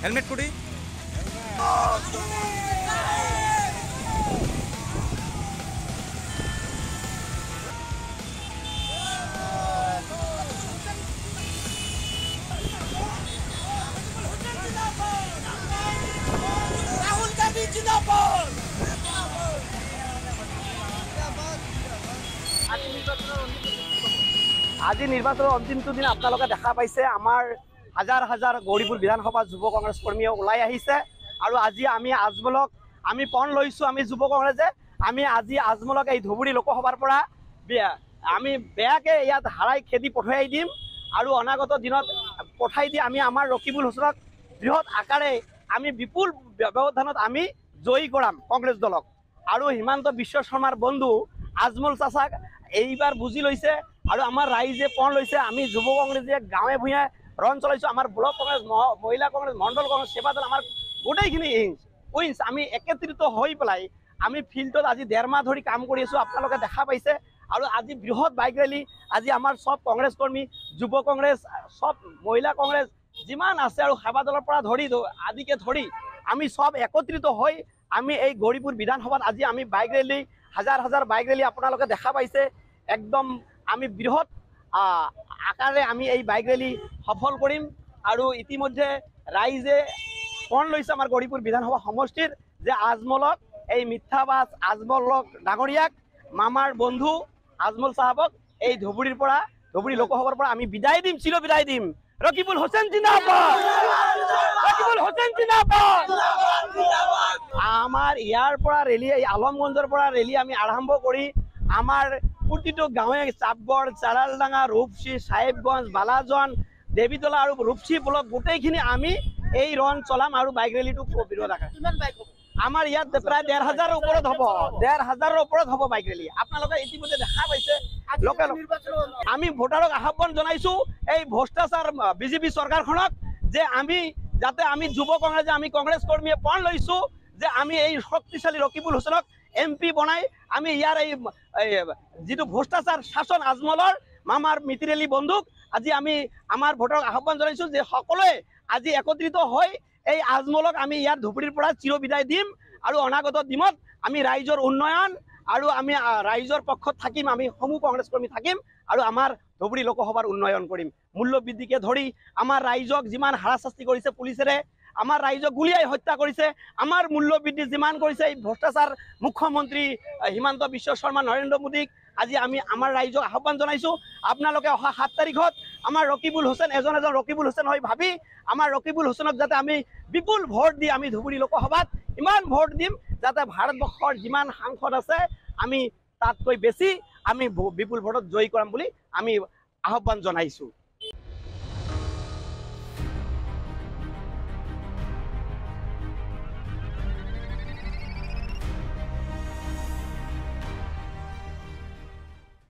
Helmet কুড়ি ৰাহুল গান্ধী জিন্দাবাদ। আজি নিৰ্বাচনৰ অন্তিমটো দিন আপোনালোকে দেখা পাইছে আমাৰ হাজাৰ হাজাৰ গৌৰীপুৰ বিধানসভা যুৱ কংগ্ৰেছ কৰ্মীয়ে ওলাই আহিছে আৰু আজি আমি আজমলক আমি পণ লৈছোঁ আমি যুৱ কংগ্ৰেছে আমি আজি আজমলক এই ধুবুৰী লোকসভাৰ পৰা আমি বেয়াকৈ ইয়াত হাৰাই খেদি পঠিয়াই দিম আৰু অনাগত দিনত পঠাই দি আমি আমাৰ ৰকিবুল হুছেইনক বৃহৎ আকাৰে আমি বিপুল ব্যৱধানত আমি জয়ী কৰাম কংগ্ৰেছ দলক আৰু হিমন্ত বিশ্ব শৰ্মাৰ বন্ধু আজমল চাচাক এইবাৰ বুজি লৈছে আৰু আমাৰ ৰাইজে পণ লৈছে আমি যুৱ কংগ্ৰেছে গাঁৱে ভূঞে ৰণ চলাইছোঁ আমাৰ ব্লক কংগ্ৰেছ মহিলা কংগ্ৰেছ মণ্ডল কংগ্ৰেছ সেৱা দল আমাৰ গোটেইখিনি উইন্স আমি একত্ৰিত হৈ পেলাই আমি ফিল্ডত আজি 1.5 মাহ ধৰি কাম কৰি আছোঁ আপোনালোকে দেখা পাইছে আৰু আজি বৃহৎ বাইক ৰেলী আজি আমাৰ সব কংগ্ৰেছ কৰ্মী যুৱ কংগ্ৰেছ সব মহিলা কংগ্ৰেছ যিমান আছে আৰু সেৱা দলৰ পৰা ধৰি আদিকে ধৰি আমি সব একত্ৰিত হৈ আমি এই গৌৰীপুৰ বিধানসভাত আজি আমি বাইক ৰেলী হাজাৰ হাজাৰ বাইক ৰেলী আপোনালোকে দেখা পাইছে একদম আমি বৃহৎ আকাৰে আমি এই বাইক ৰেলী সফল কৰিম আৰু ইতিমধ্যে ৰাইজে পণ লৈছে আমাৰ গৌৰীপুৰ বিধানসভা সমষ্টিৰ যে আজমলক এই মিথ্যাবাজ আজমলক ডাঙৰীয়াক মামাৰ বন্ধু আজমল চাহাবক এই ধুবুৰীৰ পৰা ধুবুৰী লোকসভাৰ পৰা আমি বিদায় দিম চিৰ বিদায় দিম ৰকিবুল হুছেইন জিন্দাবাদ ৰকিবুল হুছেইন জিন্দাবাদ আমাৰ ইয়াৰ পৰা ৰেলী এই আলমগঞ্জৰ পৰা ৰেলী আমি আৰম্ভ কৰি আমাৰ প্ৰতিটো গাঁৱে চাপগড় চাৰালডাঙা ৰূপসী চাহেবগঞ্জ বালাজন দেৱীতলা আৰু ৰূপসী ব্লক গোটেইখিনি আমি এই ৰণ চলাম আৰু বাইক ৰেলীটো বিৰোধ আকাৰে আমাৰ ইয়াত প্ৰায় 1,500 ওপৰত হ'ব 1,500 ওপৰত হ'ব বাইক ৰেলী আপোনালোকে ইতিমধ্যে দেখা পাইছে আমি ভোটাৰক আহ্বান জনাইছোঁ এই ভ্ৰষ্টাচাৰ বিজেপি চৰকাৰখনক যে আমি যাতে আমি যুৱ কংগ্ৰেছে আমি কংগ্ৰেছ কৰ্মীয়ে পণ লৈছোঁ যে আমি এই শক্তিশালী ৰকিবুল হুছেইনক MP বনাই আমি ইয়াৰ এই যিটো ভ্ৰষ্টাচাৰ শাসন আজমলৰ মামাৰ মিতিৰেলী বন্ধুক আজি আমি আমাৰ ভোটাৰক আহ্বান জনাইছোঁ যে সকলোৱে আজি একত্ৰিত হৈ এই আজমলক আমি ইয়াৰ ধুবুৰীৰ পৰা চিৰ বিদায় দিম আৰু অনাগত দিনত আমি ৰাইজৰ উন্নয়ন আৰু আমি ৰাইজৰ পক্ষত থাকিম আমি সমূহ কংগ্ৰেছ কৰ্মী থাকিম আৰু আমাৰ ধুবুৰী লোকসভাৰ উন্নয়ন কৰিম মূল্য বৃদ্ধিকে ধৰি আমাৰ ৰাইজক যিমান হাৰাশাস্তি কৰিছে পুলিচেৰে আমাৰ ৰাইজক গুলিয়াই হত্যা কৰিছে আমাৰ মূল্য বৃদ্ধি যিমান কৰিছে এই ভ্ৰষ্টাচাৰ মুখ্যমন্ত্ৰী হিমন্ত বিশ্ব শৰ্মা নৰেন্দ্ৰ মোদীক আজি আমি আমাৰ ৰাইজক আহ্বান জনাইছোঁ আপোনালোকে অহা 7 তাৰিখত আমাৰ ৰকিবুল হুছেইন এজন ৰকিবুল হুছেইন হৈ ভাবি আমাৰ ৰকিবুল হুছেইনক যাতে আমি বিপুল ভোট দি আমি ধুবুৰী লোকসভাত ইমান ভোট দিম যাতে ভাৰতবৰ্ষৰ যিমান সাংসদ আছে আমি তাতকৈ বেছি আমি বিপুল ভোটত জয়ী কৰাম বুলি আমি আহ্বান জনাইছোঁ।